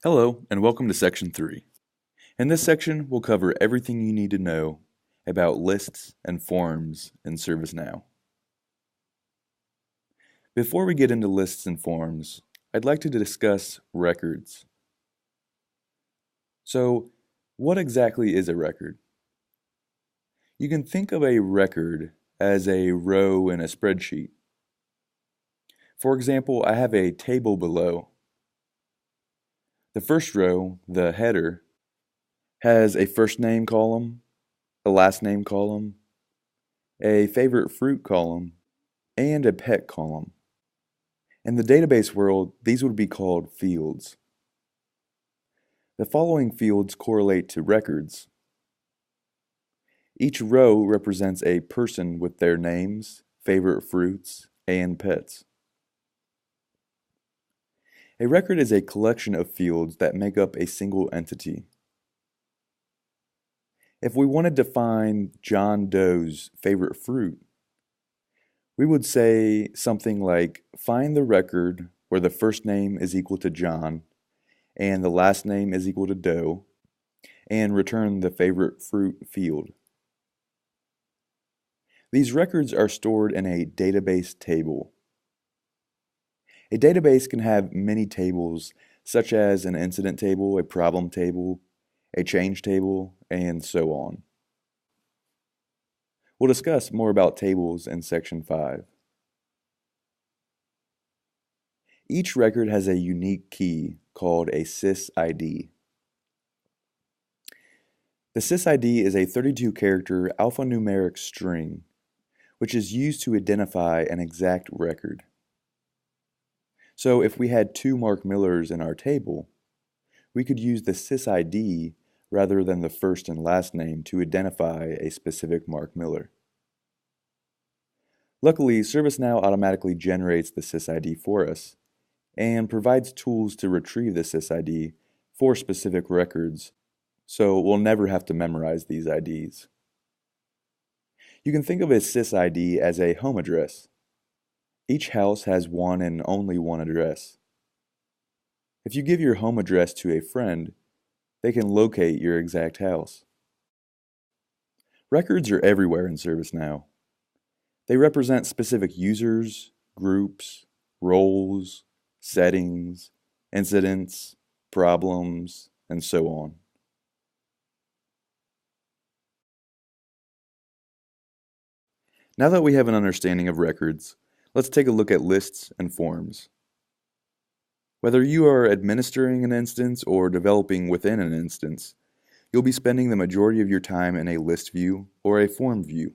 Hello, and welcome to Section 3. In this section, we'll cover everything you need to know about lists and forms in ServiceNow. Before we get into lists and forms, I'd like to discuss records. So, what exactly is a record? You can think of a record as a row in a spreadsheet. For example, I have a table below. The first row, the header, has a first name column, a last name column, a favorite fruit column, and a pet column. In the database world, these would be called fields. The following fields correlate to records. Each row represents a person with their names, favorite fruits, and pets. A record is a collection of fields that make up a single entity. If we wanted to find John Doe's favorite fruit, we would say something like, find the record where the first name is equal to John and the last name is equal to Doe, and return the favorite fruit field. These records are stored in a database table. A database can have many tables, such as an incident table, a problem table, a change table, and so on. We'll discuss more about tables in Section 5. Each record has a unique key called a SysID. The SysID is a 32-character alphanumeric string, which is used to identify an exact record. So if we had two Mark Millers in our table, we could use the SysID rather than the first and last name to identify a specific Mark Miller. Luckily, ServiceNow automatically generates the SysID for us and provides tools to retrieve the SysID for specific records, so we'll never have to memorize these IDs. You can think of a SysID as a home address. Each house has one and only one address. If you give your home address to a friend, they can locate your exact house. Records are everywhere in ServiceNow. They represent specific users, groups, roles, settings, incidents, problems, and so on. Now that we have an understanding of records, let's take a look at lists and forms. Whether you are administering an instance or developing within an instance, you'll be spending the majority of your time in a list view or a form view.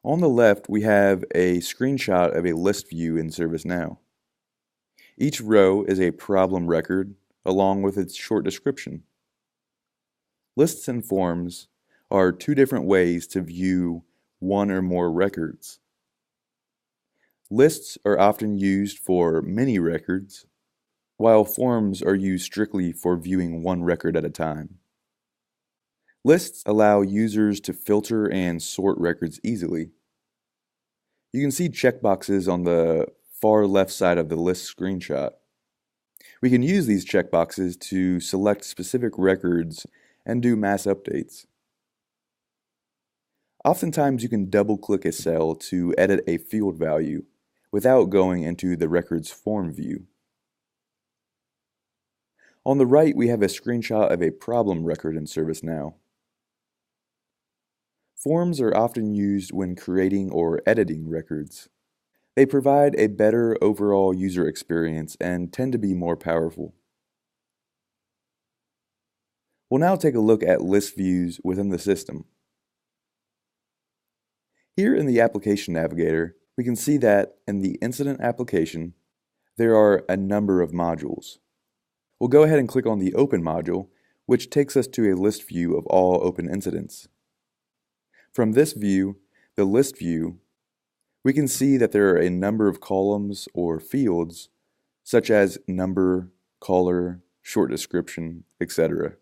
On the left, we have a screenshot of a list view in ServiceNow. Each row is a problem record along with its short description. Lists and forms are two different ways to view one or more records. Lists are often used for many records, while forms are used strictly for viewing one record at a time. Lists allow users to filter and sort records easily. You can see checkboxes on the far left side of the list screenshot. We can use these checkboxes to select specific records and do mass updates. Oftentimes you can double-click a cell to edit a field value without going into the record's form view. On the right, we have a screenshot of a problem record in ServiceNow. Forms are often used when creating or editing records. They provide a better overall user experience and tend to be more powerful. We'll now take a look at list views within the system. Here in the Application Navigator, we can see that in the Incident application, there are a number of modules. We'll go ahead and click on the Open module, which takes us to a list view of all open incidents. From this view, the list view, we can see that there are a number of columns or fields, such as number, caller, short description, etc.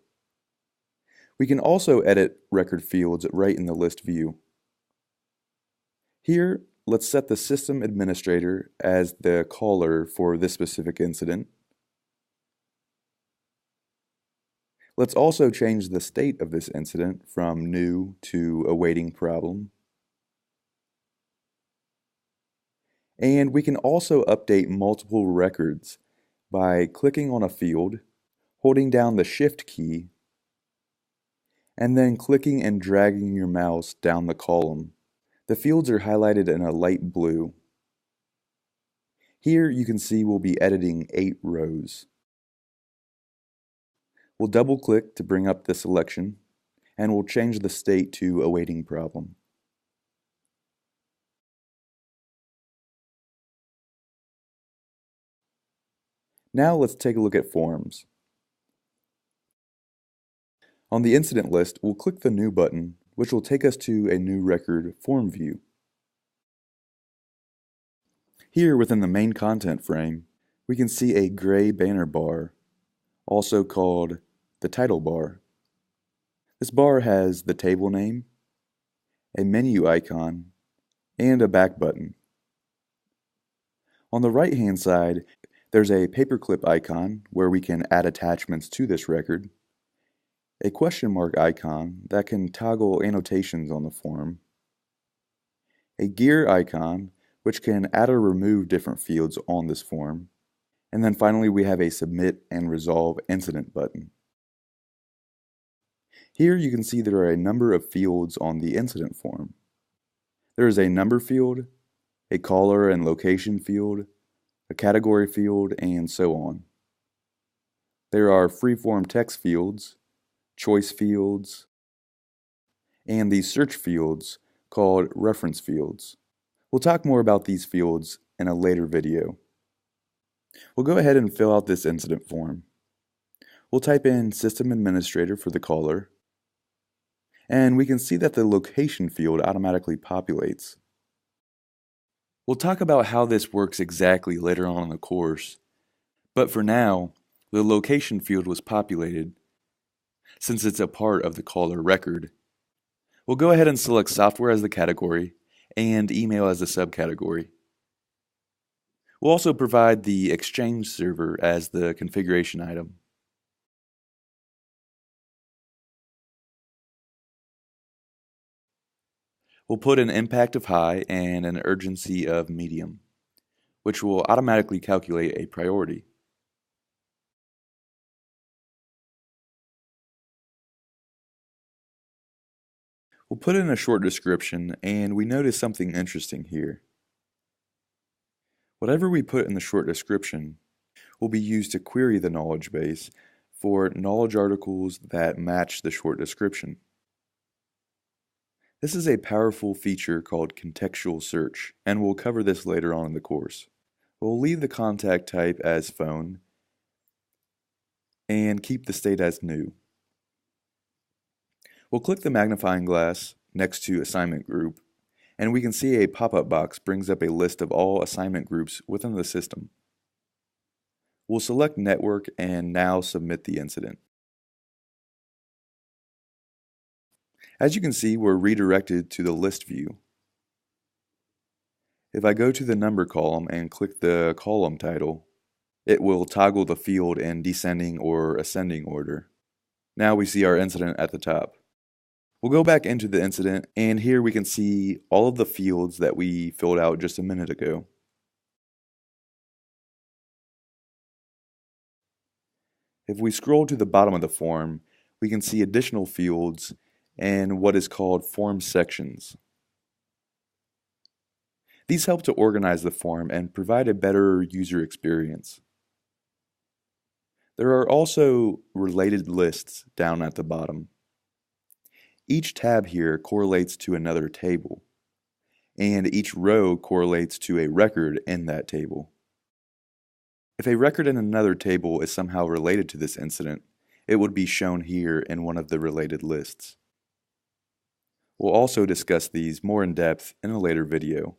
We can also edit record fields right in the list view. Here, let's set the system administrator as the caller for this specific incident, Let's also change the state of this incident from new to awaiting problem. And we can also update multiple records by clicking on a field, holding down the Shift key, and then clicking and dragging your mouse down the column. The fields are highlighted in a light blue. Here you can see we'll be editing 8 rows. We'll double-click to bring up the selection, and we'll change the state to awaiting problem. Now let's take a look at forms. On the incident list, we'll click the New button, which will take us to a new record form view. Here within the main content frame, we can see a gray banner bar, also called the title bar. This bar has the table name, a menu icon, and a back button. On the right-hand side, there's a paperclip icon where we can add attachments to this record, a question mark icon that can toggle annotations on the form, a gear icon which can add or remove different fields on this form, and then finally we have a Submit and Resolve Incident button. Here you can see there are a number of fields on the incident form. There is a number field, a caller and location field, a category field, and so on. There are free-form text fields, choice fields, and these search fields called reference fields. We'll talk more about these fields in a later video. We'll go ahead and fill out this incident form. We'll type in System Administrator for the caller, and we can see that the location field automatically populates. We'll talk about how this works exactly later on in the course, but for now, the location field was populated since it's a part of the caller record. We'll go ahead and select Software as the category and Email as the subcategory. We'll also provide the Exchange server as the configuration item. We'll put an impact of high and an urgency of medium, which will automatically calculate a priority. We'll put in a short description, and we notice something interesting here. Whatever we put in the short description will be used to query the knowledge base for knowledge articles that match the short description. This is a powerful feature called contextual search, and we'll cover this later on in the course. We'll leave the contact type as phone and keep the state as new. We'll click the magnifying glass next to assignment group, and we can see a pop-up box brings up a list of all assignment groups within the system. We'll select network and now submit the incident. As you can see, we're redirected to the list view. If I go to the number column and click the column title, it will toggle the field in descending or ascending order. Now we see our incident at the top. We'll go back into the incident, and here we can see all of the fields that we filled out just a minute ago. If we scroll to the bottom of the form, we can see additional fields and what is called form sections. These help to organize the form and provide a better user experience. There are also related lists down at the bottom. Each tab here correlates to another table, and each row correlates to a record in that table. If a record in another table is somehow related to this incident, it would be shown here in one of the related lists. We'll also discuss these more in depth in a later video.